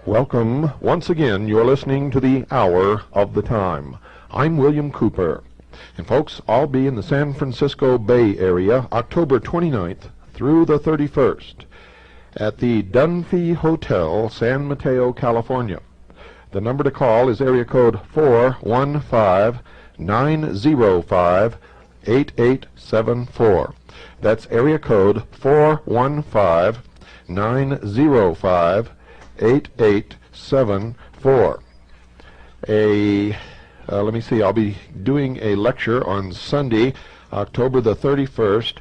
Welcome. Once again, you're listening to the Hour of the Time. I'm William Cooper. And folks, I'll be in the San Francisco Bay Area October 29th through the 31st at the Dunphy Hotel, San Mateo, California. The number to call is area code 415-905-8874. That's area code 415-905-8874. Let me see, I'll be doing a lecture on Sunday, October the 31st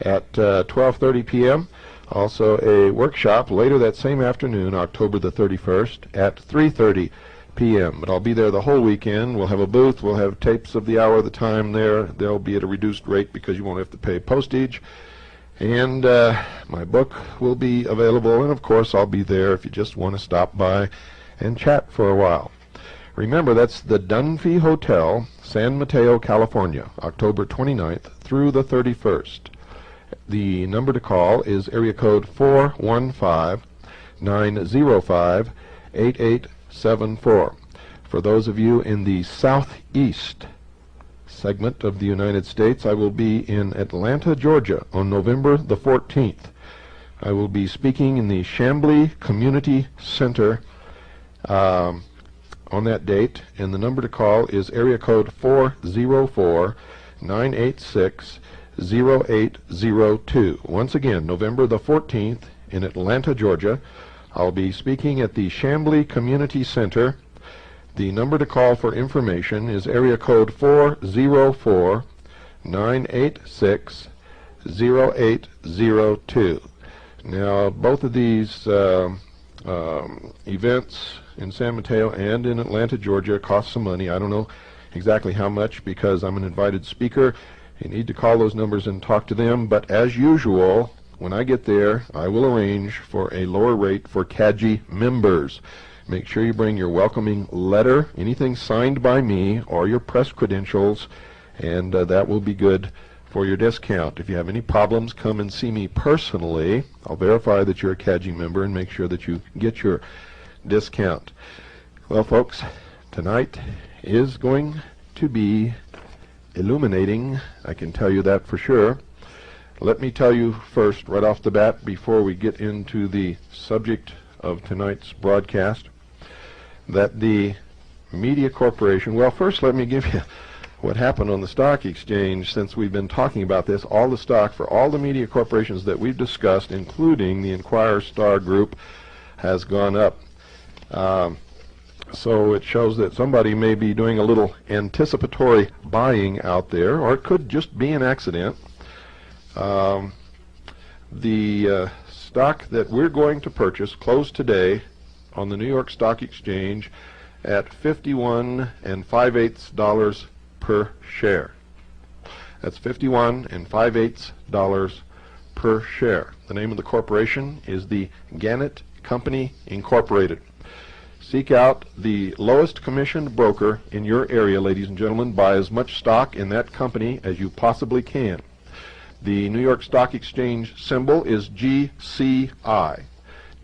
at 12:30 p.m. Also a workshop later that same afternoon, October the 31st at 3:30 p.m. But I'll be there the whole weekend. We'll have a booth. We'll have tapes of the Hour of the Time there. They'll be at a reduced rate because you won't have to pay postage. And my book will be available, and of course I'll be there if you just want to stop by and chat for a while. Remember, that's the Dunphy Hotel, San Mateo, California, October 29th through the 31st. The number to call is area code 415-905-8874. For those of you in the southeast segment of the United States, I will be in Atlanta, Georgia on November the 14th. I will be speaking in the Chamblee Community Center on that date, and the number to call is area code 404-986-0802. Once again, November the 14th in Atlanta, Georgia. I'll be speaking at the Chamblee Community Center. The number to call for information is area code 404-986-0802. Now, both of these events in San Mateo and in Atlanta, Georgia cost some money. I don't know exactly how much because I'm an invited speaker. You need to call those numbers and talk to them. But as usual, when I get there, I will arrange for a lower rate for CAGI members. Make sure you bring your welcoming letter, anything signed by me, or your press credentials, and that will be good for your discount. If you have any problems, come and see me personally. I'll verify that you're a CAGI member and make sure that you get your discount. Well, folks, tonight is going to be illuminating. I can tell you that for sure. Let me tell you first, right off the bat, before we get into the subject of tonight's broadcast, that the Media Corporation, well, first let me give you what happened on the stock exchange since we've been talking about this. All the stock for all the media corporations that we've discussed, including the Inquirer Star Group, has gone up. So it shows that somebody may be doing a little anticipatory buying out there, or it could just be an accident. The stock that we're going to purchase closed today on the New York Stock Exchange at $51 5/8 per share. That's $51 5/8 per share. The name of the corporation is the Gannett Company Incorporated. Seek out the lowest commissioned broker in your area, ladies and gentlemen. Buy as much stock in that company as you possibly can. The New York Stock Exchange symbol is GCI.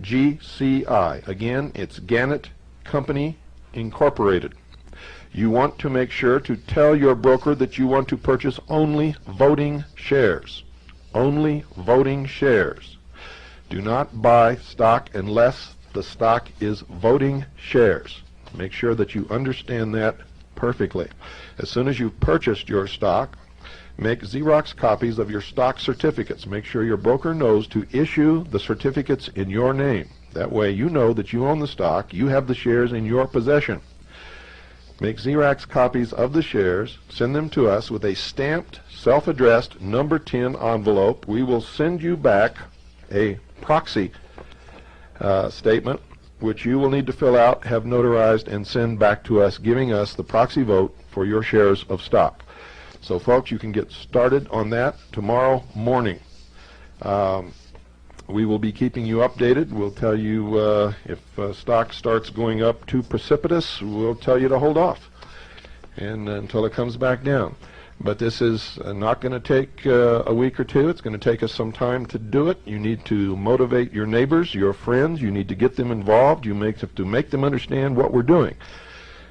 GCI. Again, it's Gannett Company Incorporated. You want to make sure to tell your broker that you want to purchase only voting shares. Only voting shares. Do not buy stock unless the stock is voting shares. Make sure that you understand that perfectly. As soon as you've purchased your stock, Make Xerox copies of your stock certificates. Make sure your broker knows to issue the certificates in your name. That way you know that you own the stock, you have the shares in your possession. Make Xerox copies of the shares, send them to us with a stamped, self-addressed number 10 envelope. We will send you back a proxy statement, which you will need to fill out, have notarized, and send back to us, giving us the proxy vote for your shares of stock. So folks, you can get started on that tomorrow morning. We will be keeping you updated. We'll tell you if stock starts going up too precipitous, we'll tell you to hold off and until it comes back down. But this is not going to take a week or two. It's going to take us some time to do it. You need to motivate your neighbors, your friends. You need to get them involved. You have to make them understand what we're doing.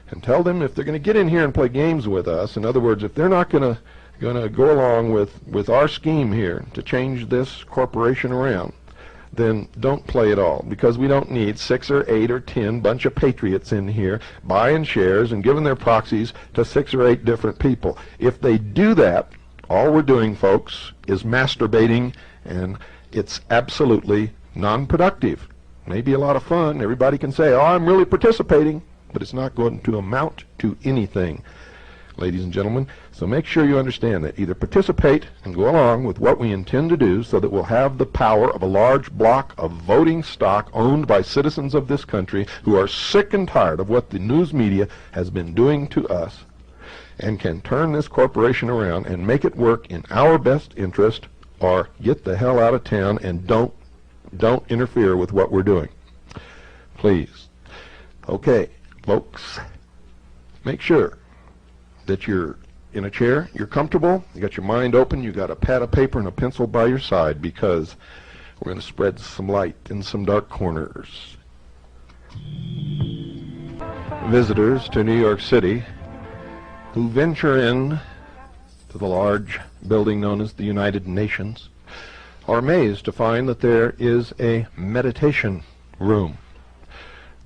And tell them if they're going to get in here and play games with us, in other words, if they're not going to go along with our scheme here to change this corporation around, then don't play at all, because we don't need 6 or 8 or 10 bunch of patriots in here buying shares and giving their proxies to 6 or 8 different people. If they do that, all we're doing, folks, is masturbating, and it's absolutely non-productive. Maybe a lot of fun. Everybody can say, oh, I'm really participating, but it's not going to amount to anything, ladies and gentlemen. So make sure you understand that. Either participate and go along with what we intend to do so that we'll have the power of a large block of voting stock owned by citizens of this country who are sick and tired of what the news media has been doing to us, and can turn this corporation around and make it work in our best interest, or get the hell out of town and don't interfere with what we're doing. Please. Okay, folks, make sure that you're in a chair, you're comfortable, you got your mind open, you got a pad of paper and a pencil by your side, because we're going to spread some light in some dark corners. Visitors to New York City who venture in to the large building known as the United Nations are amazed to find that there is a meditation room.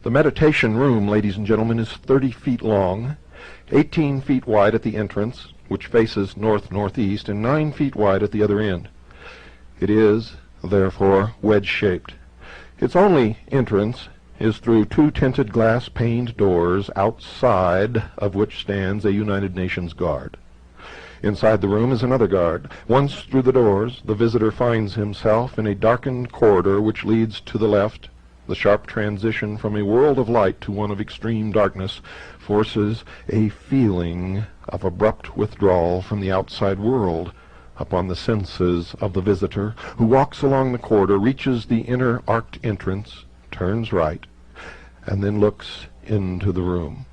The meditation room, ladies and gentlemen, is 30 feet long, 18 feet wide at the entrance, which faces north-northeast, and 9 feet wide at the other end. It is, therefore, wedge-shaped. Its only entrance is through 2 tinted glass-paned doors, outside of which stands a United Nations guard. Inside the room is another guard. Once through the doors, the visitor finds himself in a darkened corridor which leads to the left. The sharp transition from a world of light to one of extreme darkness forces a feeling of abrupt withdrawal from the outside world upon the senses of the visitor, who walks along the corridor, reaches the inner arched entrance, turns right, and then looks into the room.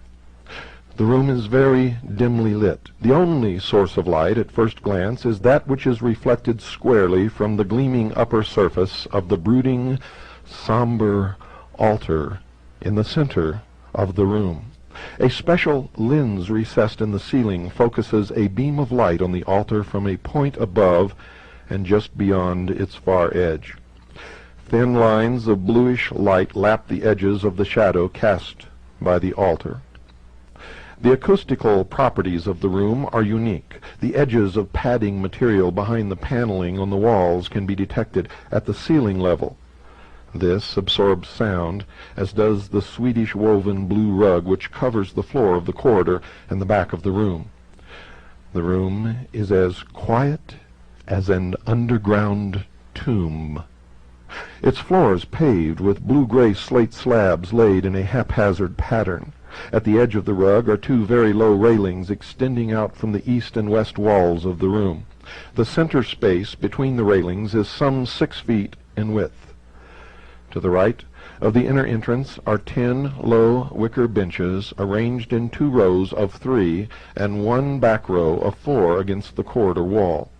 The room is very dimly lit. The only source of light at first glance is that which is reflected squarely from the gleaming upper surface of the brooding, somber altar in the center of the room. A special lens recessed in the ceiling focuses a beam of light on the altar from a point above and just beyond its far edge. Thin lines of bluish light lap the edges of the shadow cast by the altar. The acoustical properties of the room are unique. The edges of padding material behind the paneling on the walls can be detected at the ceiling level. This absorbs sound, as does the Swedish woven blue rug which covers the floor of the corridor and the back of the room. The room is as quiet as an underground tomb. Its floor is paved with blue-gray slate slabs laid in a haphazard pattern. At the edge of the rug are 2 very low railings extending out from the east and west walls of the room. The center space between the railings is some 6 feet in width. To the right of the inner entrance are 10 low wicker benches arranged in 2 rows of 3 and 1 back row of 4 against the corridor wall.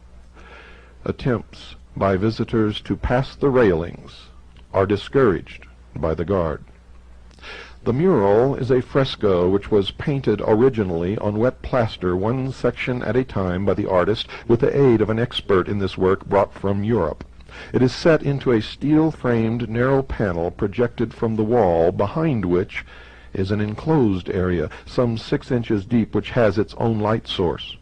Attempts by visitors to pass the railings are discouraged by the guard. The mural is a fresco which was painted originally on wet plaster, 1 section at a time, by the artist with the aid of an expert in this work brought from Europe. It is set into a steel-framed narrow panel projected from the wall, behind which is an enclosed area some 6 inches deep which has its own light source.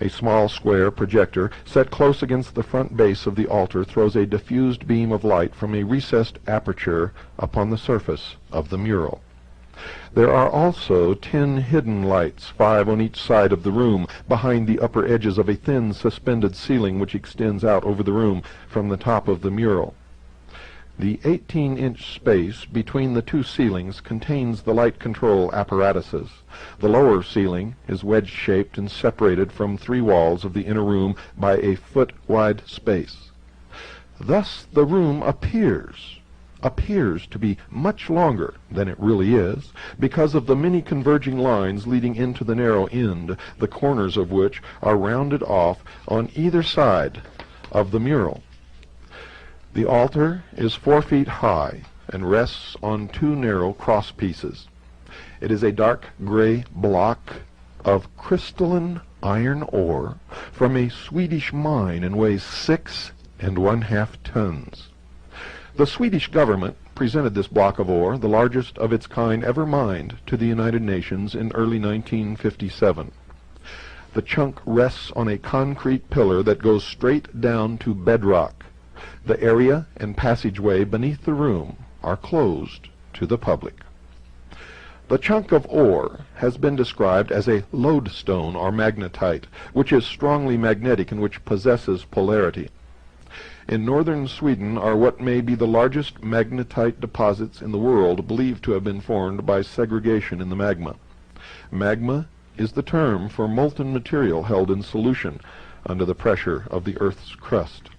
A small square projector set close against the front base of the altar throws a diffused beam of light from a recessed aperture upon the surface of the mural. There are also 10 hidden lights, 5 on each side of the room, behind the upper edges of a thin suspended ceiling which extends out over the room from the top of the mural. The 18-inch space between the two ceilings contains the light control apparatuses. The lower ceiling is wedge-shaped and separated from 3 walls of the inner room by a foot-wide space. Thus the room appears to be much longer than it really is, because of the many converging lines leading into the narrow end, the corners of which are rounded off on either side of the mural. The altar is 4 feet high and rests on 2 narrow cross pieces. It is a dark gray block of crystalline iron ore from a Swedish mine and weighs 6 1/2 tons. The Swedish government presented this block of ore, the largest of its kind ever mined, to the United Nations in early 1957. The chunk rests on a concrete pillar that goes straight down to bedrock. The area and passageway beneath the room are closed to the public. The chunk of ore has been described as a lodestone or magnetite, which is strongly magnetic and which possesses polarity. In northern Sweden are what may be the largest magnetite deposits in the world, believed to have been formed by segregation in the magma. Magma is the term for molten material held in solution under the pressure of the Earth's crust.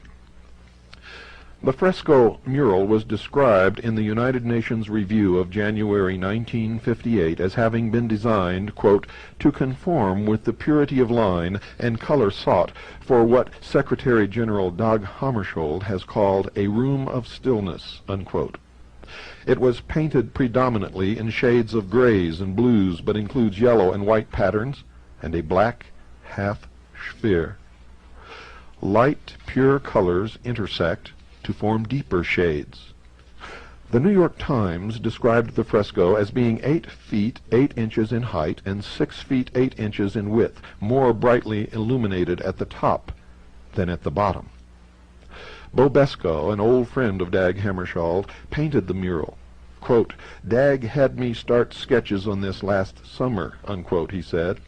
The fresco mural was described in the United Nations Review of January 1958 as having been designed, quote, to conform with the purity of line and color sought for what Secretary General Dag Hammarskjöld has called a room of stillness, unquote. It was painted predominantly in shades of grays and blues, but includes yellow and white patterns and a black half sphere. Light, pure colors intersect to form deeper shades. The New York Times described the fresco as being 8 feet 8 inches in height and 6 feet 8 inches in width, more brightly illuminated at the top than at the bottom. Bo Beskow, an old friend of Dag Hammarskjöld, painted the mural. Quote, Dag had me start sketches on this last summer, unquote, he said.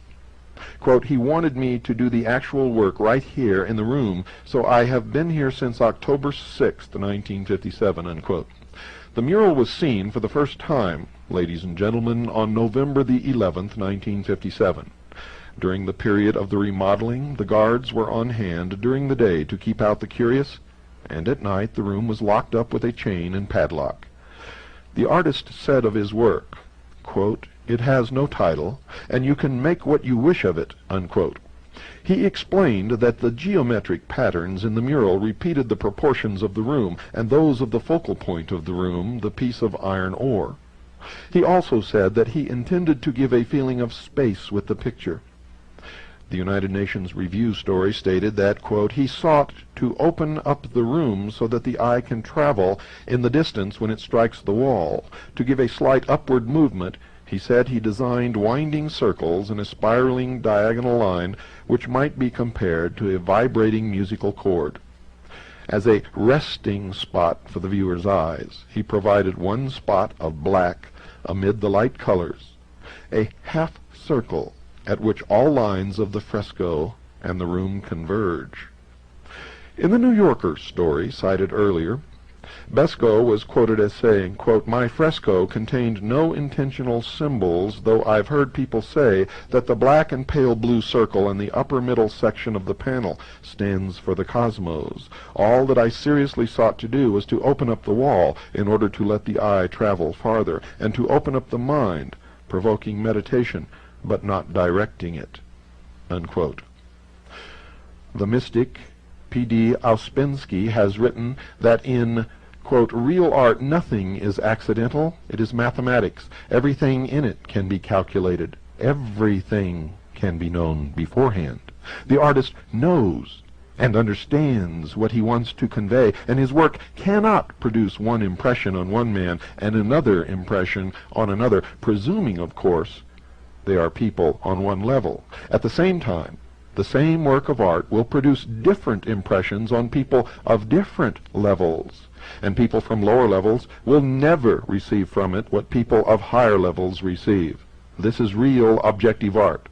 Quote, he wanted me to do the actual work right here in the room, so I have been here since October 6th, 1957, unquote. The mural was seen for the first time, ladies and gentlemen, on November the 11th, 1957. During the period of the remodeling, the guards were on hand during the day to keep out the curious, and at night the room was locked up with a chain and padlock. The artist said of his work, quote, it has no title, and you can make what you wish of it, unquote. He explained that the geometric patterns in the mural repeated the proportions of the room, and those of the focal point of the room, the piece of iron ore. He also said that he intended to give a feeling of space with the picture. The United Nations Review story stated that, quote, he sought to open up the room so that the eye can travel in the distance when it strikes the wall. To give a slight upward movement, he said he designed winding circles in a spiraling diagonal line which might be compared to a vibrating musical chord. As a resting spot for the viewer's eyes, he provided one spot of black amid the light colors, a half circle at which all lines of the fresco and the room converge. In the New Yorker story cited earlier, Beskow was quoted as saying, quote, my fresco contained no intentional symbols, though I've heard people say that the black and pale blue circle in the upper middle section of the panel stands for the cosmos. All that I seriously sought to do was to open up the wall in order to let the eye travel farther, and to open up the mind, provoking meditation, but not directing it, unquote. The mystic P.D. Ouspensky has written that in, quote, real art nothing is accidental, it is mathematics. Everything in it can be calculated. Everything can be known beforehand. The artist knows and understands what he wants to convey, and his work cannot produce one impression on one man and another impression on another, presuming, of course, they are people on one level. At the same time, the same work of art will produce different impressions on people of different levels, and people from lower levels will never receive from it what people of higher levels receive. This is real objective art.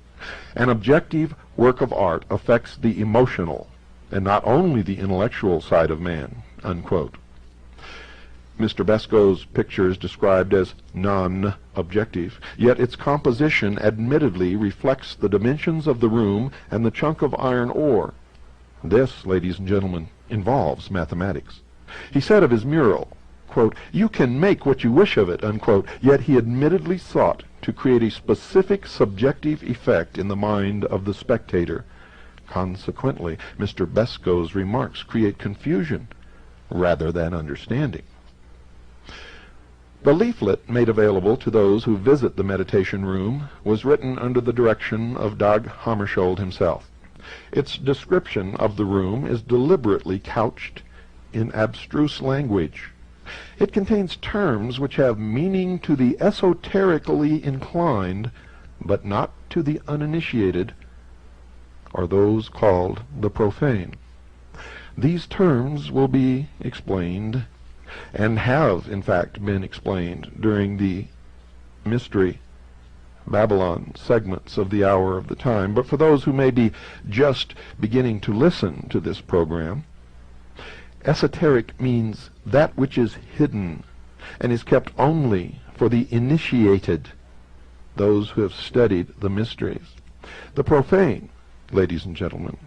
An objective work of art affects the emotional and not only the intellectual side of man," unquote. Mr. Besko's picture is described as non-objective, yet its composition admittedly reflects the dimensions of the room and the chunk of iron ore. This, ladies and gentlemen, involves mathematics. He said of his mural, quote, "You can make what you wish of it," unquote, yet he admittedly sought to create a specific subjective effect in the mind of the spectator. Consequently, Mr. Besko's remarks create confusion rather than understanding. The leaflet made available to those who visit the meditation room was written under the direction of Dag Hammarskjöld himself. Its description of the room is deliberately couched in abstruse language. It contains terms which have meaning to the esoterically inclined, but not to the uninitiated, or those called the profane. These terms will be explained, and have in fact been explained, during the Mystery Babylon segments of the Hour of the Time. But for those who may be just beginning to listen to this program, esoteric means that which is hidden and is kept only for the initiated, those who have studied the mysteries. The profane, ladies and gentlemen,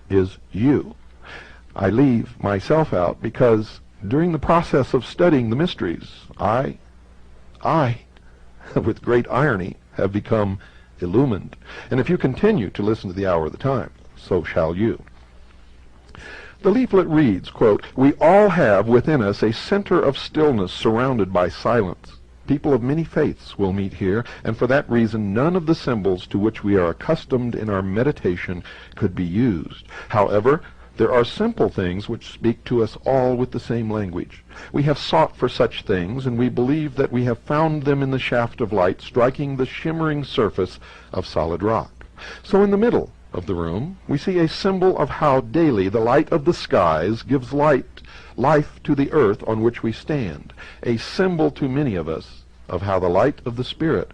is you. I leave myself out because during the process of studying the mysteries, I, with great irony, have become illumined. And if you continue to listen to the Hour of the Time, so shall you. The leaflet reads, quote, "We all have within us a center of stillness surrounded by silence. People of many faiths will meet here, and for that reason none of the symbols to which we are accustomed in our meditation could be used. However, there are simple things which speak to us all with the same language. We have sought for such things, and we believe that we have found them in the shaft of light striking the shimmering surface of solid rock. So in the middle of the room we see a symbol of how daily the light of the skies gives life to the earth on which we stand, a symbol to many of us of how the light of the Spirit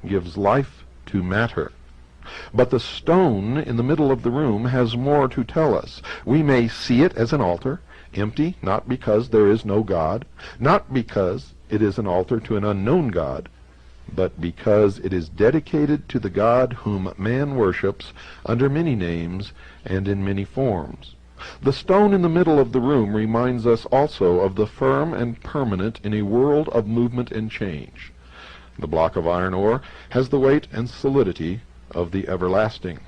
gives life to matter. But the stone in the middle of the room has more to tell us. We may see it as an altar, empty, not because there is no God, not because it is an altar to an unknown God, but because it is dedicated to the God whom man worships under many names and in many forms. The stone in the middle of the room reminds us also of the firm and permanent in a world of movement and change. The block of iron ore has the weight and solidity of the everlasting.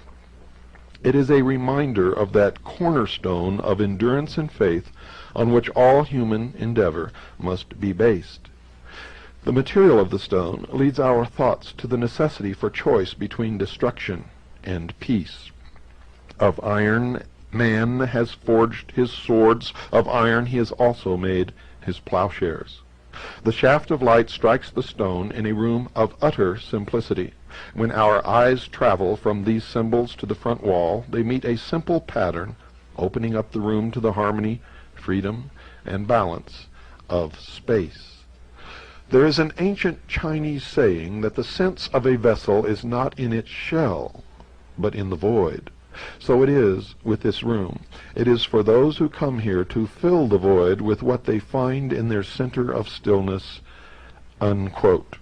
It is a reminder of that cornerstone of endurance and faith on which all human endeavor must be based. The material of the stone leads our thoughts to the necessity for choice between destruction and peace. Of iron man has forged his swords, of iron he has also made his plowshares. The shaft of light strikes the stone in a room of utter simplicity. When our eyes travel from these symbols to the front wall, they meet a simple pattern, opening up the room to the harmony, freedom, and balance of space. There is an ancient Chinese saying that the sense of a vessel is not in its shell, but in the void. So it is with this room. It is for those who come here to fill the void with what they find in their center of stillness," unquote.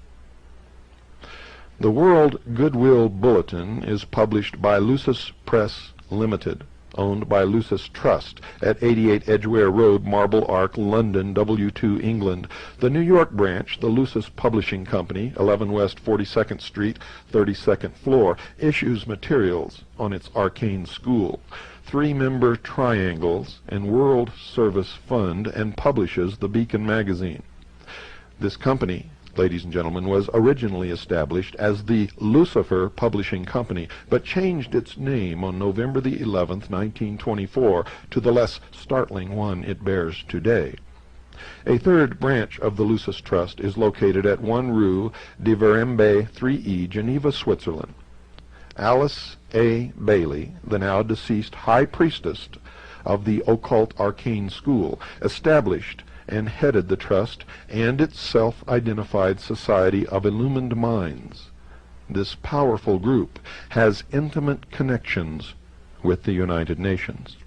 The World Goodwill Bulletin is published by Lucis Press Limited, owned by Lucis Trust, at 88 Edgware Road, Marble Ark, London, W2, England. The New York branch, the Lucis Publishing Company, 11 West 42nd Street, 32nd floor, issues materials on its arcane school, 3-member triangles, and World Service Fund, and publishes the Beacon magazine. This company, ladies and gentlemen, was originally established as the Lucifer Publishing Company, but changed its name on November the 11th, 1924, to the less startling one it bears today. A third branch of the Lucis Trust is located at 1 Rue de Verembe 3E, Geneva, Switzerland. Alice A. Bailey, the now deceased high priestess of the occult arcane school, established and headed the trust and its self-identified Society of Illumined Minds. This powerful group has intimate connections with the United Nations.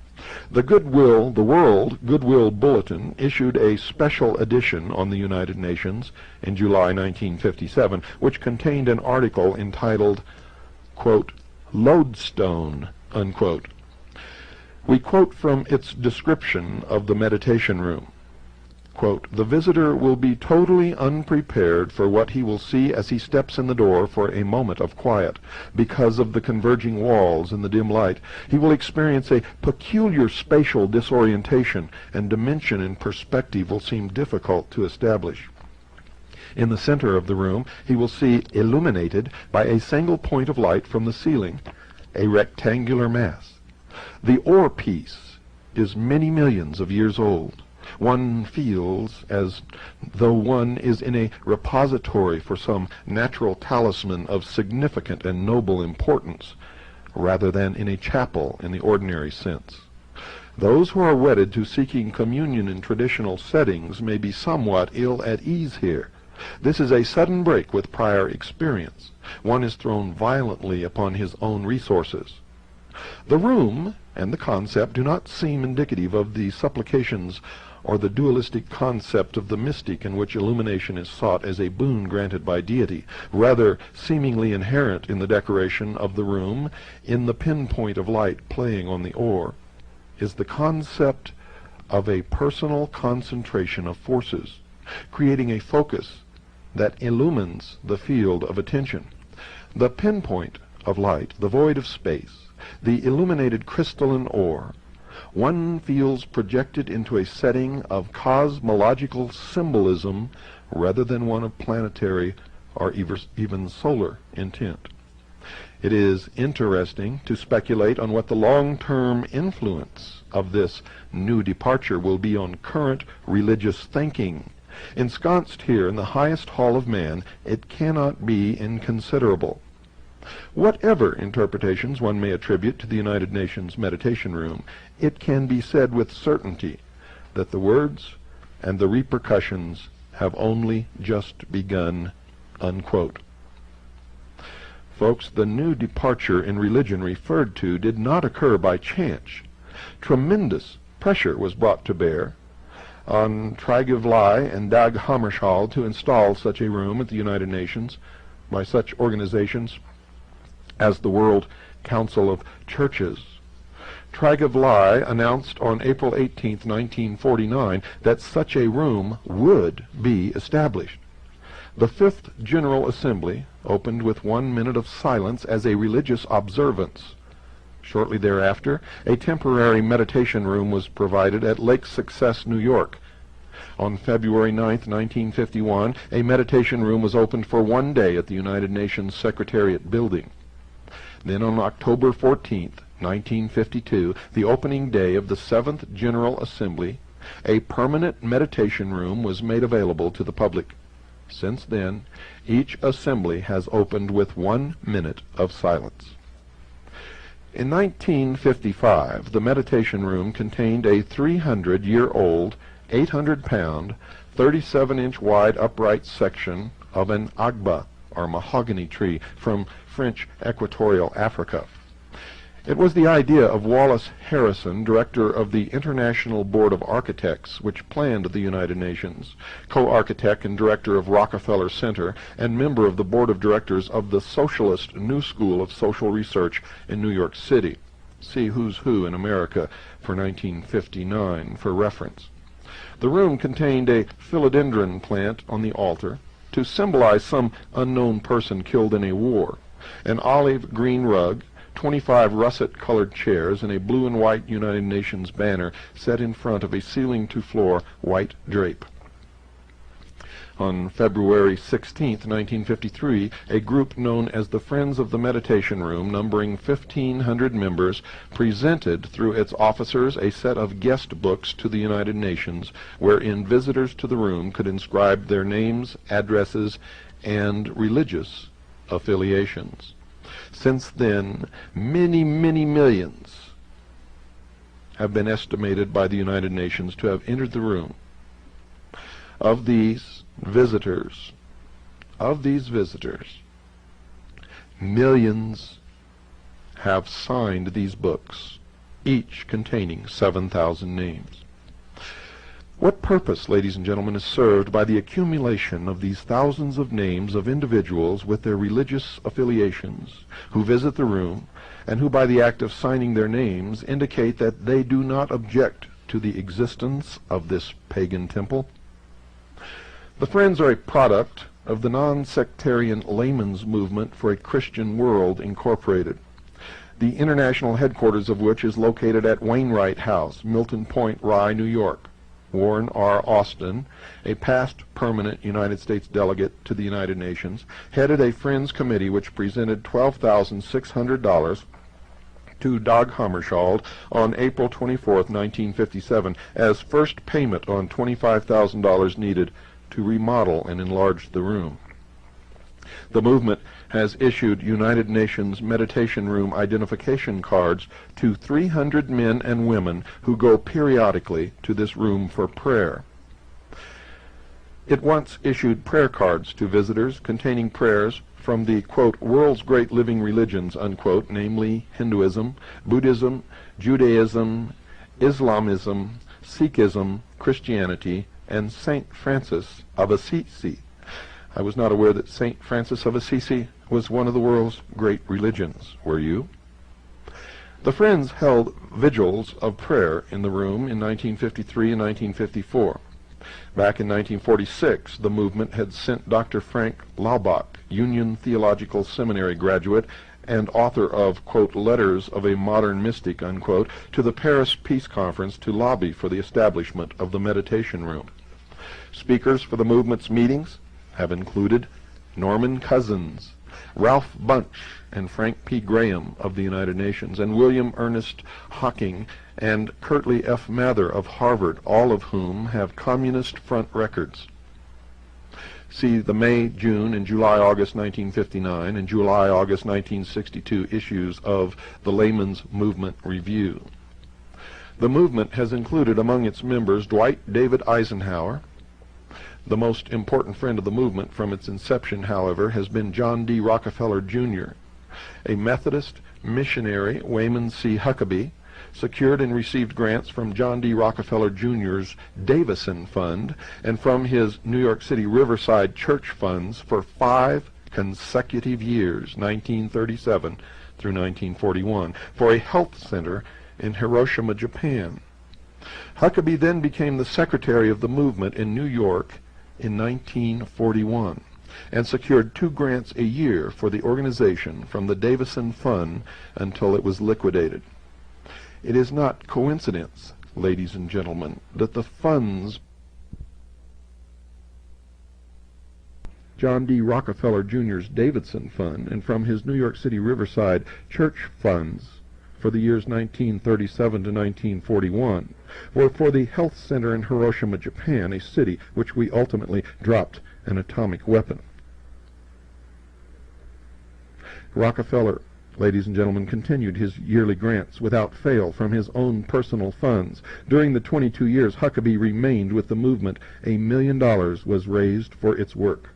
The World Goodwill Bulletin issued a special edition on the United Nations in July 1957, which contained an article entitled, quote, "Lodestone," unquote. We quote from its description of the meditation room. Quote, "The visitor will be totally unprepared for what he will see as he steps in the door for a moment of quiet. Because of the converging walls and the dim light, he will experience a peculiar spatial disorientation, and dimension and perspective will seem difficult to establish. In the center of the room, he will see illuminated by a single point of light from the ceiling, a rectangular mass. The ore piece is many millions of years old. One feels as though one is in a repository for some natural talisman of significant and noble importance, rather than in a chapel in the ordinary sense. Those who are wedded to seeking communion in traditional settings may be somewhat ill at ease here. This is a sudden break with prior experience. One is thrown violently upon his own resources. The room and the concept do not seem indicative of the supplications or the dualistic concept of the mystic, in which illumination is sought as a boon granted by deity. Rather, seemingly inherent in the decoration of the room, in the pinpoint of light playing on the ore, is the concept of a personal concentration of forces, creating a focus that illumines the field of attention. The pinpoint of light, the void of space, the illuminated crystalline ore, one feels projected into a setting of cosmological symbolism rather than one of planetary or even solar intent. It is interesting to speculate on what the long-term influence of this new departure will be on current religious thinking. Ensconced here in the highest hall of man, it cannot be inconsiderable. Whatever interpretations one may attribute to the United Nations Meditation Room, it can be said with certainty that the words and the repercussions have only just begun, unquote. Folks, the new departure in religion referred to did not occur by chance. Tremendous pressure was brought to bear on Trygve Lie and Dag Hammarskjöld to install such a room at the United Nations by such organizations as the World Council of Churches. Trygve Lie announced on April 18, 1949, that such a room would be established. The Fifth General Assembly opened with 1 minute of silence as a religious observance. Shortly thereafter, a temporary meditation room was provided at Lake Success, New York. On February 9, 1951, a meditation room was opened for 1 day at the United Nations Secretariat building. Then on October 14, 1952, the opening day of the Seventh General Assembly, a permanent meditation room was made available to the public. Since then, each assembly has opened with 1 minute of silence. In 1955, the meditation room contained a 300-year-old, 800-pound, 37-inch wide upright section of an agba, or mahogany tree, from French Equatorial Africa. It was the idea of Wallace Harrison, director of the International Board of Architects, which planned the United Nations, co-architect and director of Rockefeller Center, and member of the board of directors of the Socialist New School of Social Research in New York City. See Who's Who in America for 1959 for reference. The room contained a philodendron plant on the altar to symbolize some unknown person killed in a war, an olive green rug, 25 russet-colored chairs, and a blue and white United Nations banner set in front of a ceiling-to-floor white drape. On February 16, 1953, a group known as the Friends of the Meditation Room, numbering 1,500 members, presented through its officers a set of guest books to the United Nations, wherein visitors to the room could inscribe their names, addresses, and religious affiliations. Since then, many, many millions have been estimated by the United Nations to have entered the room. Of these visitors, millions have signed these books, each containing 7,000 names. What purpose, ladies and gentlemen, is served by the accumulation of these thousands of names of individuals with their religious affiliations who visit the room and who by the act of signing their names indicate that they do not object to the existence of this pagan temple? The Friends are a product of the non-sectarian layman's movement for a Christian world, incorporated, the international headquarters of which is located at Wainwright House, Milton Point, Rye, New York. Warren R. Austin, a past permanent United States delegate to the United Nations, headed a Friends committee which presented $12,600 to Dag Hammarskjöld on April 24, 1957, as first payment on $25,000 needed to remodel and enlarge the room. The movement has issued United Nations meditation room identification cards to 300 men and women who go periodically to this room for prayer. It once issued prayer cards to visitors containing prayers from the, quote, world's great living religions, unquote, namely Hinduism, Buddhism, Judaism, Islamism, Sikhism, Christianity, and St. Francis of Assisi. I was not aware that St. Francis of Assisi was one of the world's great religions. Were you? The Friends held vigils of prayer in the room in 1953 and 1954. Back in 1946, the movement had sent Dr. Frank Laubach, Union Theological Seminary graduate and author of, quote, Letters of a Modern Mystic, unquote, to the Paris Peace Conference to lobby for the establishment of the meditation room. Speakers for the movement's meetings have included Norman Cousins, Ralph Bunche, and Frank P. Graham of the United Nations, and William Ernest Hocking and Curtly F. Mather of Harvard, all of whom have Communist Front records. See the May, June, and July-August 1959 and July-August 1962 issues of the Layman's Movement Review. The movement has included among its members Dwight David Eisenhower. The most important friend of the movement from its inception, however, has been John D. Rockefeller, Jr., a Methodist missionary. Wayman C. Huckabee secured and received grants from John D. Rockefeller, Jr.'s Davison Fund and from his New York City Riverside Church funds for 5 consecutive years, 1937 through 1941, for a health center in Hiroshima, Japan. Huckabee then became the secretary of the movement in New York in 1941 and secured 2 grants a year for the organization from the Davison Fund until it was liquidated. It is not coincidence, ladies and gentlemen, that the funds John D. Rockefeller Jr.'s Davidson Fund and from his New York City Riverside Church funds for the years 1937 to 1941 were for the health center in Hiroshima, Japan, a city which we ultimately dropped an atomic weapon. Rockefeller, ladies and gentlemen, continued his yearly grants without fail from his own personal funds. During the 22 years Huckabee remained with the movement, $1 million was raised for its work.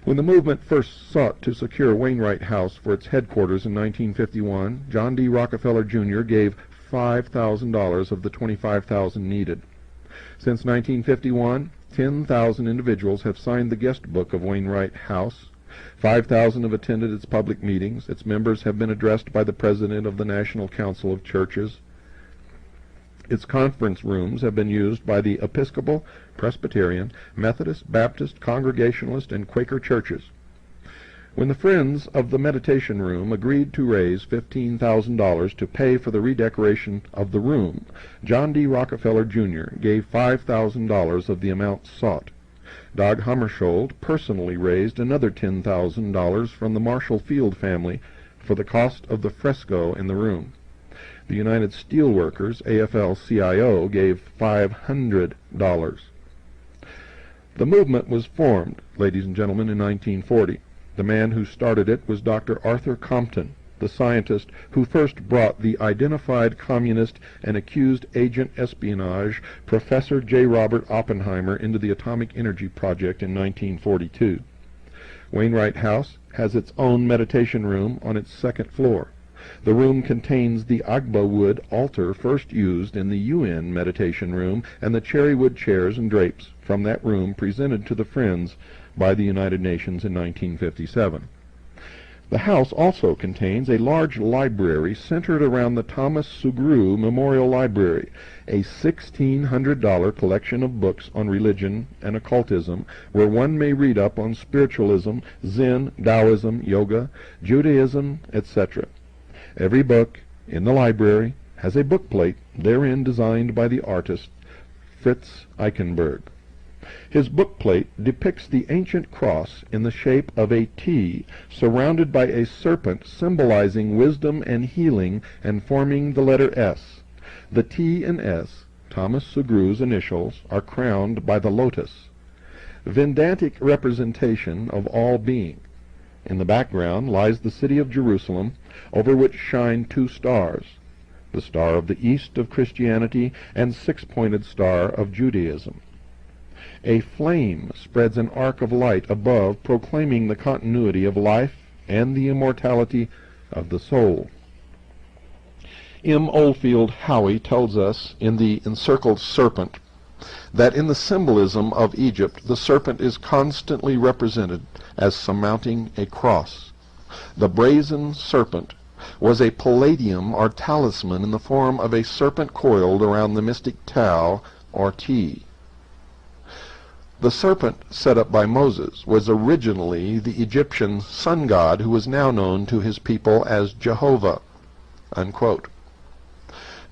When the movement first sought to secure Wainwright House for its headquarters in 1951, John D. Rockefeller, Jr. gave $5,000 of the $25,000 needed. Since 1951, 10,000 individuals have signed the guest book of Wainwright House. 5,000 have attended its public meetings. Its members have been addressed by the President of the National Council of Churches. Its conference rooms have been used by the Episcopal, Presbyterian, Methodist, Baptist, Congregationalist, and Quaker churches. When the Friends of the Meditation Room agreed to raise $15,000 to pay for the redecoration of the room, John D. Rockefeller, Jr. gave $5,000 of the amount sought. Dag Hammarskjöld personally raised another $10,000 from the Marshall Field family for the cost of the fresco in the room. The United Steelworkers, AFL-CIO, gave $500. The movement was formed, ladies and gentlemen, in 1940. The man who started it was Dr. Arthur Compton, the scientist who first brought the identified communist and accused agent espionage Professor J. Robert Oppenheimer into the Atomic Energy Project in 1942. Wainwright House has its own meditation room on its second floor. The room contains the Agba wood altar first used in the UN meditation room and the cherry wood chairs and drapes from that room presented to the Friends by the United Nations in 1957. The house also contains a large library centered around the Thomas Sugrue Memorial Library, a $1,600 collection of books on religion and occultism, where one may read up on spiritualism, Zen, Taoism, yoga, Judaism, etc. Every book in the library has a bookplate therein designed by the artist Fritz Eichenberg. His bookplate depicts the ancient cross in the shape of a T surrounded by a serpent symbolizing wisdom and healing and forming the letter S. The T and S, Thomas Sugrue's initials, are crowned by the lotus, Vedantic representation of all being. In the background lies the city of Jerusalem, over which shine two stars, the star of the east of Christianity and six-pointed star of Judaism. A flame spreads an arc of light above, proclaiming the continuity of life and the immortality of the soul. M. Oldfield Howey tells us in The Encircled Serpent that in the symbolism of Egypt the serpent is constantly represented as surmounting a cross. The brazen serpent was a palladium or talisman in the form of a serpent coiled around the mystic Tau or T. The serpent set up by Moses was originally the Egyptian sun god who was now known to his people as Jehovah." Unquote.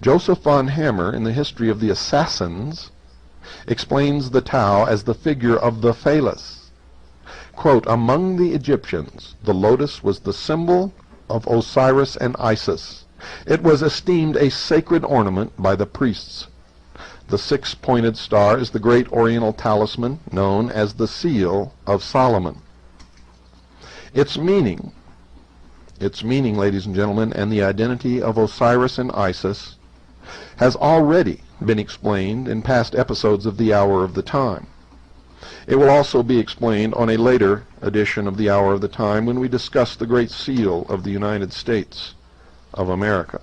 Joseph von Hammer, in the History of the Assassins, explains the Tau as the figure of the phallus. Quote, "Among the Egyptians, the lotus was the symbol of Osiris and Isis. It was esteemed a sacred ornament by the priests. The six-pointed star is the great oriental talisman known as the Seal of Solomon. Its meaning, ladies and gentlemen, and the identity of Osiris and Isis has already been explained in past episodes of the Hour of the Time. It will also be explained on a later edition of the Hour of the Time when we discuss the Great Seal of the United States of America.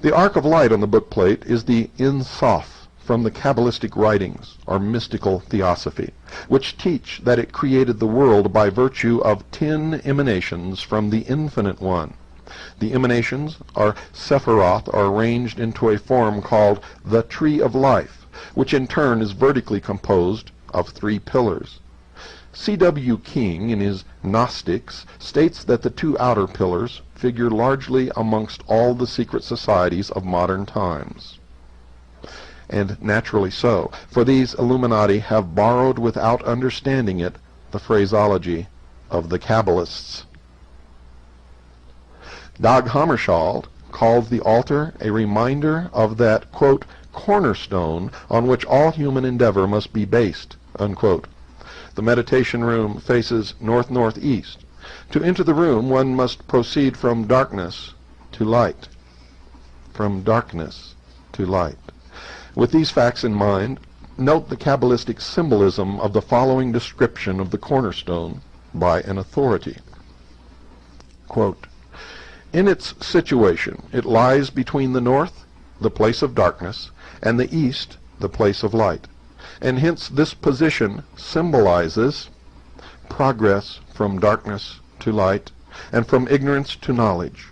The arc of light on the bookplate is the Ein Sof from the Kabbalistic writings, or mystical theosophy, which teach that it created the world by virtue of 10 emanations from the Infinite One. The emanations, or Sephiroth, are arranged into a form called the Tree of Life, which in turn is vertically composed of 3 pillars. C.W. King, in his Gnostics, states that the 2 outer pillars figure largely amongst all the secret societies of modern times. And naturally so, for these Illuminati have borrowed without understanding it the phraseology of the Kabbalists. Dag Hammarskjöld calls the altar a reminder of that, quote, cornerstone on which all human endeavor must be based, unquote. The meditation room faces north-northeast. To enter the room, one must proceed from darkness to light. From darkness to light. With these facts in mind, note the Kabbalistic symbolism of the following description of the cornerstone by an authority. Quote, "In its situation, it lies between the north, the place of darkness, and the east, the place of light, and hence this position symbolizes progress from darkness to light, and from ignorance to knowledge.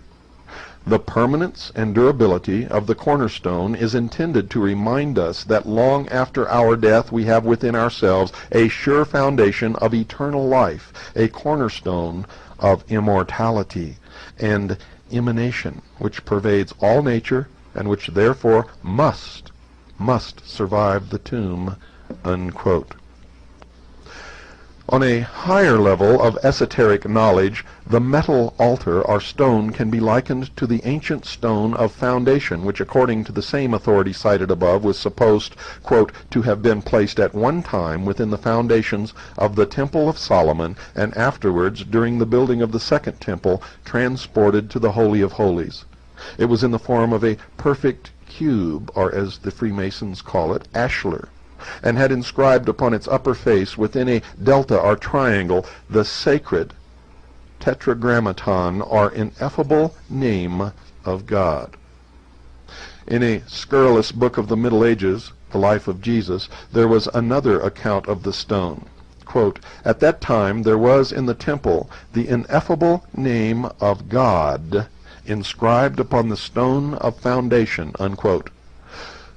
The permanence and durability of the cornerstone is intended to remind us that long after our death we have within ourselves a sure foundation of eternal life, a cornerstone of immortality and emanation, which pervades all nature and which therefore must survive the tomb," unquote. On a higher level of esoteric knowledge, the metal altar or stone can be likened to the ancient stone of foundation, which according to the same authority cited above was supposed, quote, to have been placed at one time within the foundations of the Temple of Solomon, and afterwards, during the building of the second temple, transported to the Holy of Holies. It was in the form of a perfect cube, or as the Freemasons call it, ashlar, and had inscribed upon its upper face within a delta or triangle the sacred tetragrammaton or ineffable name of God. In a scurrilous book of the Middle Ages, The Life of Jesus, there was another account of the stone. Quote, at that time there was in the temple the ineffable name of God inscribed upon the stone of foundation, unquote.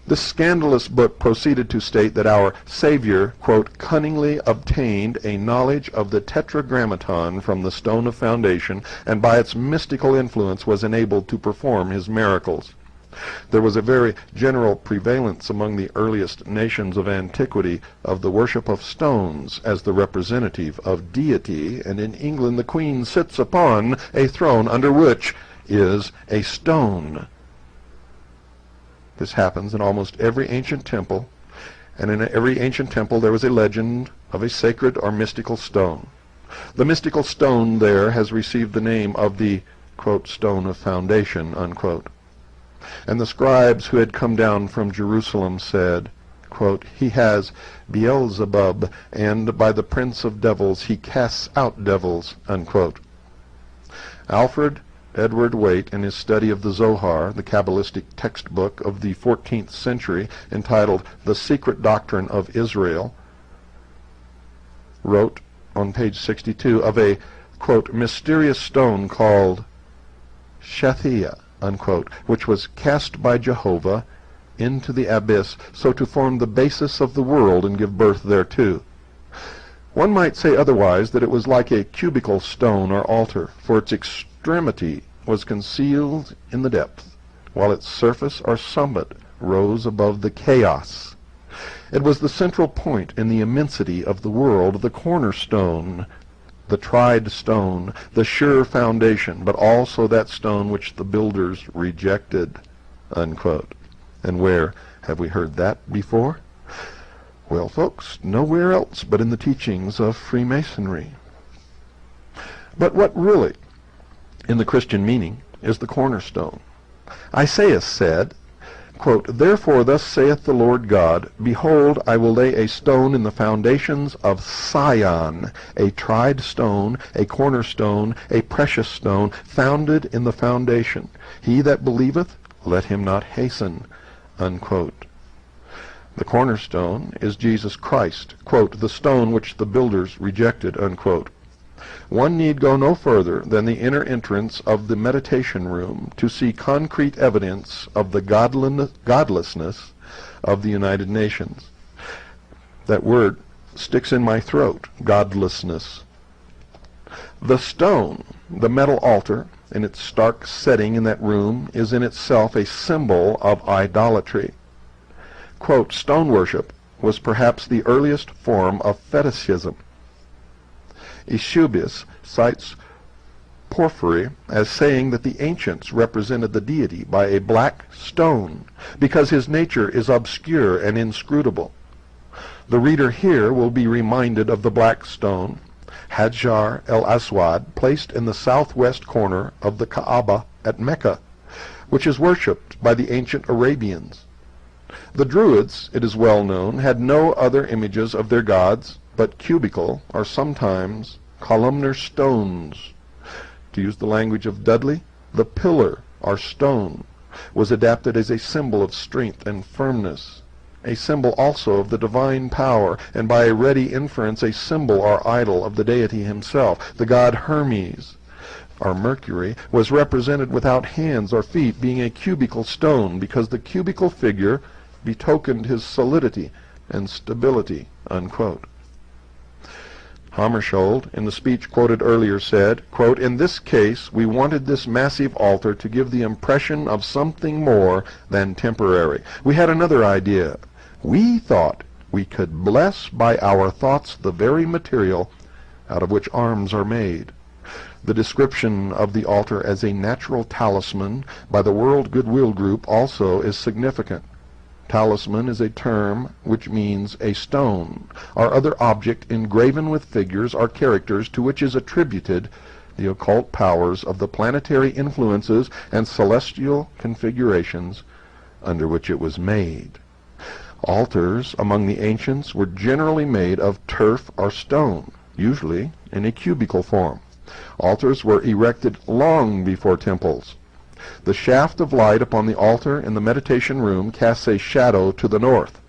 This scandalous book proceeded to state that our Savior, quote, cunningly obtained a knowledge of the tetragrammaton from the stone of foundation, and by its mystical influence was enabled to perform his miracles. There was a very general prevalence among the earliest nations of antiquity of the worship of stones as the representative of deity, and in England the Queen sits upon a throne under which is a stone. This happens in almost every ancient temple, and in every ancient temple there was a legend of a sacred or mystical stone. The mystical stone there has received the name of the, quote, stone of foundation, unquote. And the scribes who had come down from Jerusalem said, quote, he has Beelzebub, and by the prince of devils he casts out devils, unquote. Alfred Edward Waite, in his study of the Zohar, the Kabbalistic textbook of the 14th century, entitled The Secret Doctrine of Israel, wrote on page 62 of a, quote, mysterious stone called Shethia, unquote, which was cast by Jehovah into the abyss, so to form the basis of the world and give birth thereto. One might say otherwise, that it was like a cubical stone or altar, for its extremity was concealed in the depth, while its surface or summit rose above the chaos. It was the central point in the immensity of the world, the cornerstone, the tried stone, the sure foundation, but also that stone which the builders rejected, unquote. And where have we heard that before? Well, folks, nowhere else but in the teachings of Freemasonry. But what really, in the Christian meaning, is the cornerstone? Isaiah said, quote, therefore thus saith the Lord God, behold, I will lay a stone in the foundations of Sion, a tried stone, a cornerstone, a precious stone, founded in the foundation. He that believeth, let him not hasten, unquote. The cornerstone is Jesus Christ, quote, the stone which the builders rejected, unquote. One need go no further than the inner entrance of the meditation room to see concrete evidence of the godlessness of the United Nations. That word sticks in my throat, godlessness. The stone, the metal altar, in its stark setting in that room, is in itself a symbol of idolatry. Quote, stone worship was perhaps the earliest form of fetishism. Eusebius cites Porphyry as saying that the ancients represented the deity by a black stone, because his nature is obscure and inscrutable. The reader here will be reminded of the black stone, Hajar el-Aswad, placed in the southwest corner of the Kaaba at Mecca, which is worshipped by the ancient Arabians. The Druids, it is well known, had no other images of their gods but cubical, or sometimes columnar stones. To use the language of Dudley, the pillar, or stone, was adapted as a symbol of strength and firmness, a symbol also of the divine power, and by a ready inference a symbol or idol of the deity himself. The god Hermes, or Mercury, was represented without hands or feet, being a cubical stone, because the cubical figure betokened his solidity and stability, unquote. Hammarskjöld, in the speech quoted earlier, said, quote, in this case we wanted this massive altar to give the impression of something more than temporary. We had another idea. We thought we could bless by our thoughts the very material out of which arms are made. The description of the altar as a natural talisman by the World Goodwill Group also is significant. Talisman is a term which means a stone or other object engraven with figures or characters to which is attributed the occult powers of the planetary influences and celestial configurations under which it was made. Altars among the ancients were generally made of turf or stone, usually in a cubical form. Altars were erected long before temples. The shaft of light upon the altar in the meditation room casts a shadow to the north.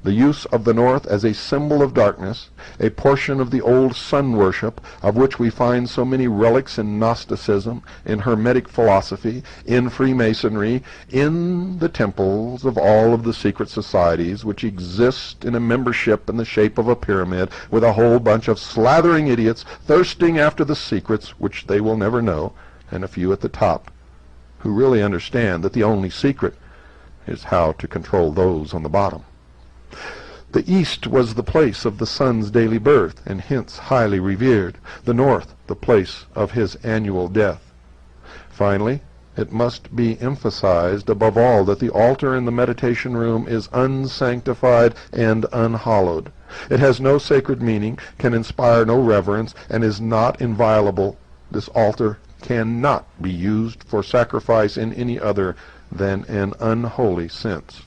The use of the north as a symbol of darkness, a portion of the old sun worship, of which we find so many relics in Gnosticism, in Hermetic philosophy, in Freemasonry, in the temples of all of the secret societies which exist in a membership in the shape of a pyramid, with a whole bunch of slathering idiots thirsting after the secrets which they will never know, and a few at the top who really understand that the only secret is how to control those on the bottom. The east was the place of the sun's daily birth, and hence highly revered. The north, the place of his annual death. Finally, it must be emphasized above all that the altar in the meditation room is unsanctified and unhallowed. It has no sacred meaning, can inspire no reverence, and is not inviolable. This altar cannot be used for sacrifice in any other than an unholy sense.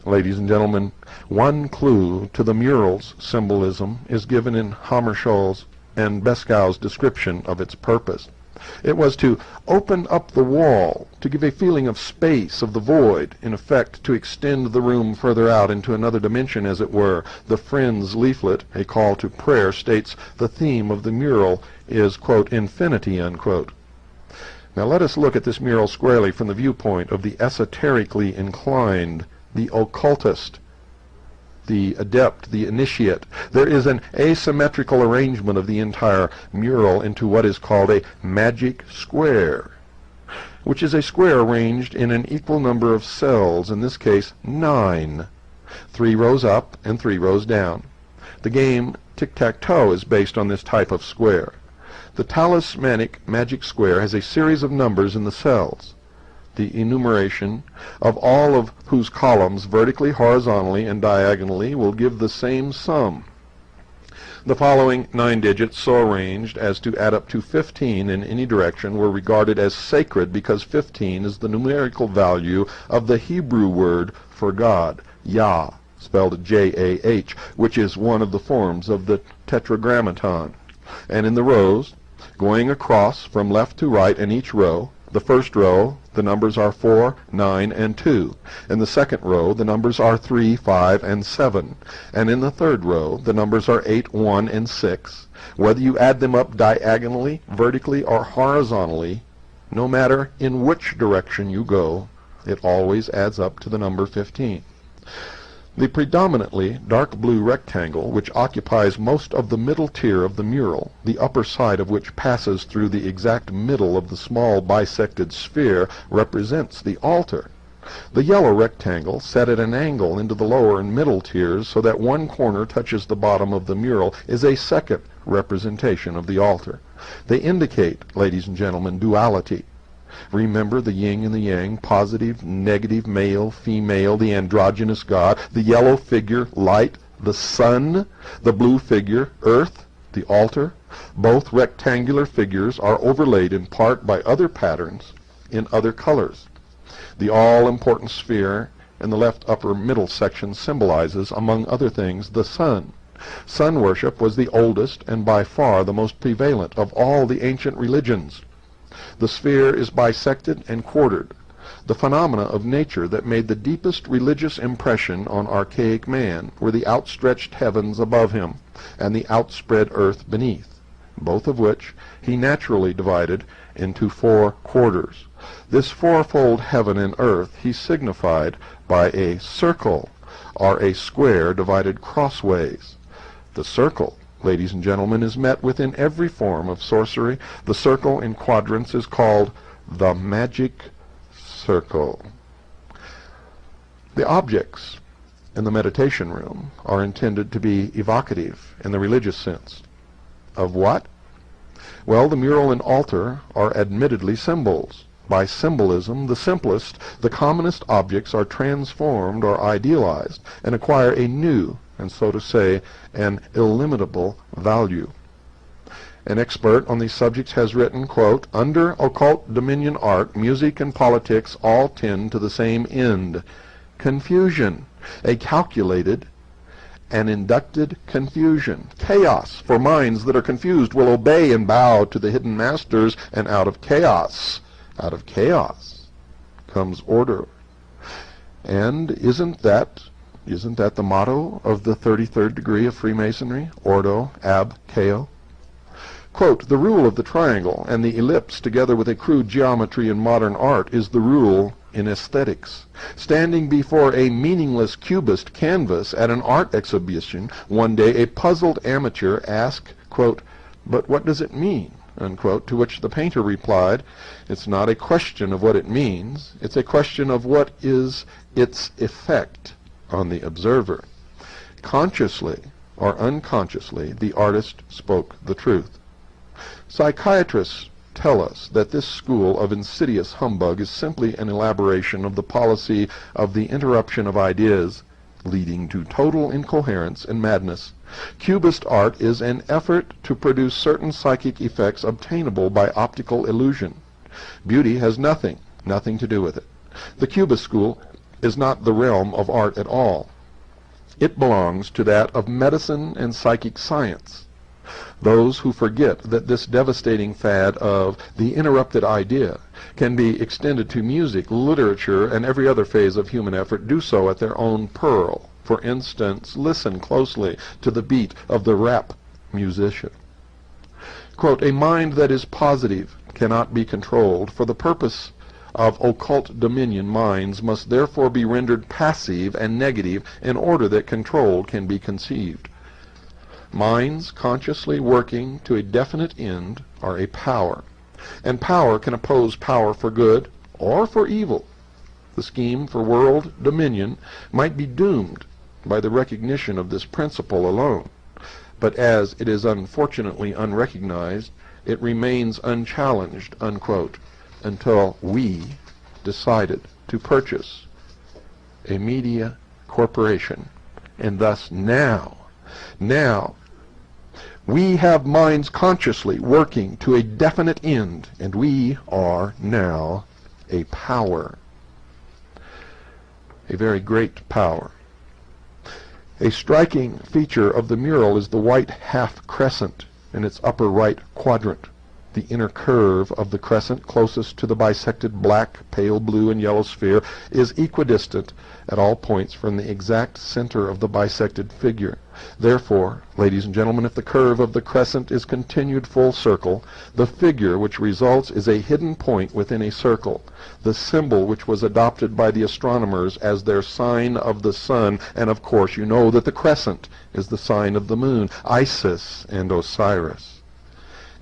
Ladies and gentlemen, one clue to the mural's symbolism is given in Hammarskjöld's and Beskow's description of its purpose. It was to open up the wall, to give a feeling of space, of the void, in effect to extend the room further out into another dimension, as it were. The Friends leaflet, A Call to Prayer, states the theme of the mural is, quote, infinity, unquote. Now let us look at this mural squarely from the viewpoint of the esoterically inclined, the occultist, the adept, the initiate. There is an asymmetrical arrangement of the entire mural into what is called a magic square, which is a square arranged in an equal number of cells, in this case 9, 3 rows up and 3 rows down. The game tic-tac-toe is based on this type of square. The talismanic magic square has a series of numbers in the cells, the enumeration of all of whose columns, vertically, horizontally, and diagonally, will give the same sum. The following 9 digits, so arranged as to add up to 15 in any direction, were regarded as sacred because 15 is the numerical value of the Hebrew word for God, Yah, spelled J-A-H, which is one of the forms of the Tetragrammaton. And in the rows, going across from left to right in each row, the first row, the numbers are 4, 9, and 2. In the second row, the numbers are 3, 5, and 7. And in the third row, the numbers are 8, 1, and 6. Whether you add them up diagonally, vertically, or horizontally, no matter in which direction you go, it always adds up to the number 15. The predominantly dark blue rectangle, which occupies most of the middle tier of the mural, the upper side of which passes through the exact middle of the small bisected sphere, represents the altar. The yellow rectangle, set at an angle into the lower and middle tiers so that one corner touches the bottom of the mural, is a second representation of the altar. They indicate, ladies and gentlemen, duality. Remember the yin and the yang, positive, negative, male, female, the androgynous God, the yellow figure, light, the sun, the blue figure, earth, the altar. Both rectangular figures are overlaid in part by other patterns in other colors. The all-important sphere in the left upper middle section symbolizes, among other things, the sun. Sun worship was the oldest and by far the most prevalent of all the ancient religions. The sphere is bisected and quartered, the phenomena of nature that made the deepest religious impression on archaic man were the outstretched heavens above him and the outspread earth beneath, both of which he naturally divided into 4 quarters. This fourfold heaven and earth he signified by a circle, or a square divided crossways. The circle, ladies and gentlemen, is met with in every form of sorcery. The circle in quadrants is called the magic circle. The objects and the meditation room are intended to be evocative in the religious sense. Of what? Well, the mural and altar are admittedly symbols. By symbolism, the simplest, the commonest objects are transformed or idealized and acquire a new, and so to say, an illimitable value. An expert on these subjects has written, quote, "Under occult dominion art, music and politics all tend to the same end, confusion, a calculated and inducted confusion. Chaos, for minds that are confused will obey and bow to the hidden masters, and out of chaos comes order." And isn't that the motto of the 33rd degree of Freemasonry? Ordo ab chao. Quote, "The rule of the triangle and the ellipse, together with a crude geometry in modern art, is the rule in aesthetics. Standing before a meaningless cubist canvas at an art exhibition, one day a puzzled amateur asked, quote, 'But what does it mean?' Unquote, to which the painter replied, 'It's not a question of what it means, it's a question of what is its effect on the observer.' Consciously or unconsciously, the artist spoke the truth. Psychiatrists tell us that this school of insidious humbug is simply an elaboration of the policy of the interruption of ideas, leading to total incoherence and madness. Cubist art is an effort to produce certain psychic effects obtainable by optical illusion. Beauty has nothing to do with it. The Cubist school is not the realm of art at all. It belongs to that of medicine and psychic science. Those who forget that this devastating fad of the interrupted idea can be extended to music, literature, and every other phase of human effort do so at their own peril. For instance, listen closely to the beat of the rap musician. Quote, "A mind that is positive cannot be controlled. For the purpose of occult dominion, minds must therefore be rendered passive and negative in order that control can be conceived. Minds consciously working to a definite end are a power, and power can oppose power for good or for evil. The scheme for world dominion might be doomed by the recognition of this principle alone, but as it is unfortunately unrecognized, it remains unchallenged," unquote, until we decided to purchase a media corporation. And thus now, we have minds consciously working to a definite end, and we are now a power, a very great power. A striking feature of the mural is the white half crescent in its upper right quadrant. The inner curve of the crescent closest to the bisected black, pale blue, and yellow sphere is equidistant at all points from the exact center of the bisected figure. Therefore, ladies and gentlemen, if the curve of the crescent is continued full circle, the figure which results is a hidden point within a circle, the symbol which was adopted by the astronomers as their sign of the sun, and of course you know that the crescent is the sign of the moon, Isis and Osiris.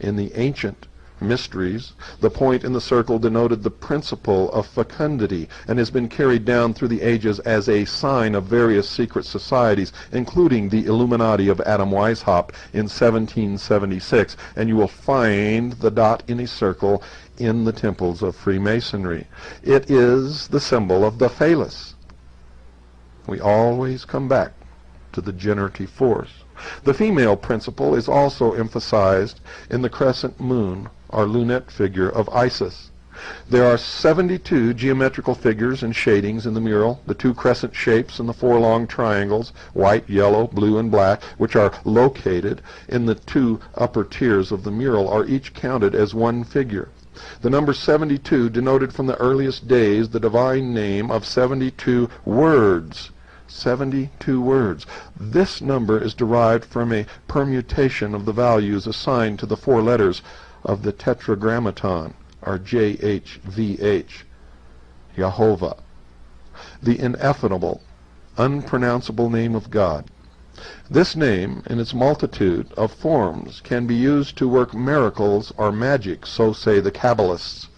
In the ancient mysteries, the point in the circle denoted the principle of fecundity, and has been carried down through the ages as a sign of various secret societies, including the Illuminati of Adam Weishaupt in 1776, and you will find the dot in a circle in the temples of Freemasonry. It is the symbol of the phallus. We always come back to the generative force. The female principle is also emphasized in the crescent moon, or lunette figure of Isis. There are 72 geometrical figures and shadings in the mural. The 2 crescent shapes and the 4 long triangles, white, yellow, blue, and black, which are located in the 2 upper tiers of the mural, are each counted as one figure. The number 72 denoted from the earliest days the divine name of 72 words. 72 words. This number is derived from a permutation of the values assigned to the 4 letters of the Tetragrammaton, or JHVH, Jehovah, the ineffable, unpronounceable name of God. This name, in its multitude of forms, can be used to work miracles or magic, so say the Kabbalists.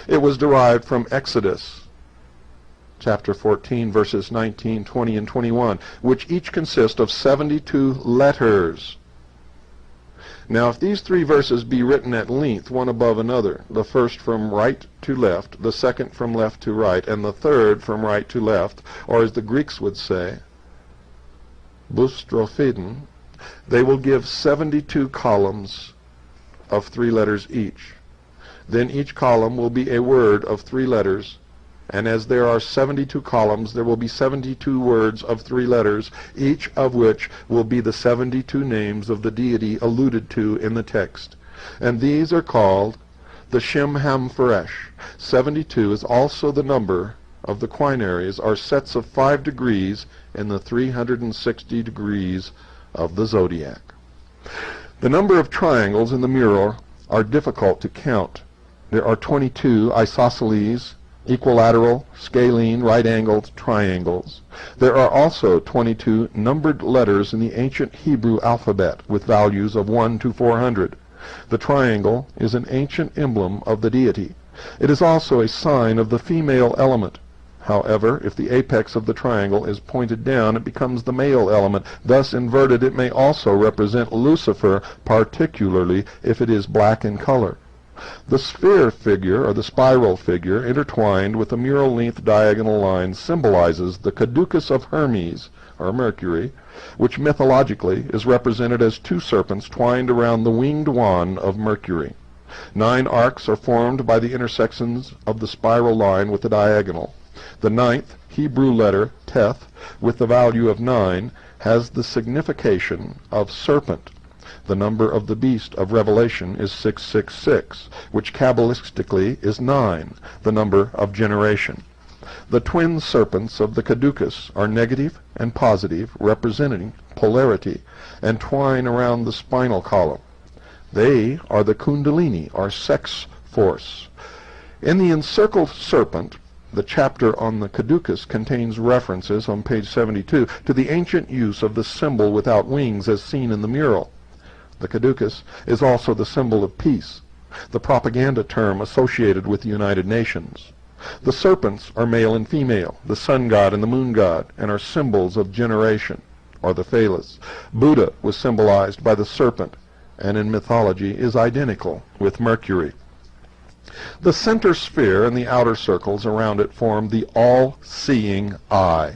It was derived from Exodus chapter 14, verses 19, 20, and 21, which each consist of 72 letters. Now, if these three verses be written at length, one above another, the first from right to left, the second from left to right, and the third from right to left, or as the Greeks would say, boustrophedon, they will give 72 columns of 3 letters each. Then each column will be a word of 3 letters, and as there are 72 columns, there will be 72 words of 3 letters, each of which will be the 72 names of the deity alluded to in the text. And these are called the Shem Ham Pharesh. 72 is also the number of the quinaries, or sets of 5 degrees in the 360 degrees of the zodiac. The number of triangles in the mural are difficult to count. There are 22 isosceles, equilateral, scalene, right-angled triangles. There are also 22 numbered letters in the ancient Hebrew alphabet with values of 1 to 400. The triangle is an ancient emblem of the deity. It is also a sign of the female element. However, if the apex of the triangle is pointed down, it becomes the male element. Thus, inverted, it may also represent Lucifer, particularly if it is black in color. The sphere figure, or the spiral figure, intertwined with the mural-length diagonal line, symbolizes the caducus of Hermes, or Mercury, which mythologically is represented as 2 serpents twined around the winged wand of Mercury. 9 arcs are formed by the intersections of the spiral line with the diagonal. The 9th Hebrew letter, Teth, with the value of 9, has the signification of serpent. The number of the beast of Revelation is 666, which Kabbalistically is 9, the number of generation. The twin serpents of the caducus are negative and positive, representing polarity, and twine around the spinal column. They are the kundalini, or sex force. In the encircled serpent, the chapter on the caducus contains references on page 72 to the ancient use of the symbol without wings as seen in the mural. The caducus is also the symbol of peace, the propaganda term associated with the United Nations. The serpents are male and female, the sun god and the moon god, and are symbols of generation, or the phallus. Buddha was symbolized by the serpent, and in mythology is identical with Mercury. The center sphere and the outer circles around it form the all-seeing eye.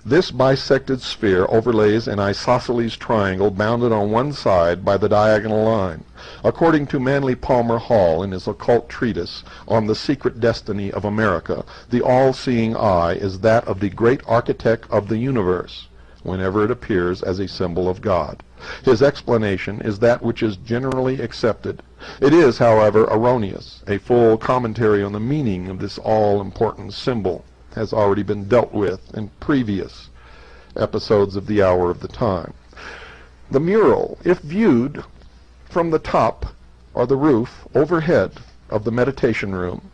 This bisected sphere overlays an isosceles triangle bounded on one side by the diagonal line. According to Manly Palmer Hall in his occult treatise on the secret destiny of America, the all-seeing eye is that of the great architect of the universe, whenever it appears as a symbol of God. His explanation is that which is generally accepted. It is, however, erroneous. A full commentary on the meaning of this all-important symbol has already been dealt with in previous episodes of the Hour of the Time. The mural, if viewed from the top or the roof overhead of the meditation room,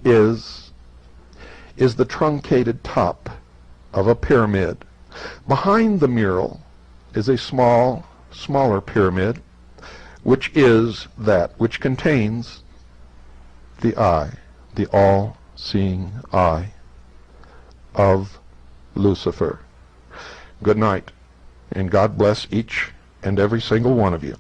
is the truncated top of a pyramid. Behind the mural is a smaller pyramid, which is that which contains the eye, the all-seeing eye of Lucifer. Good night, and God bless each and every single one of you.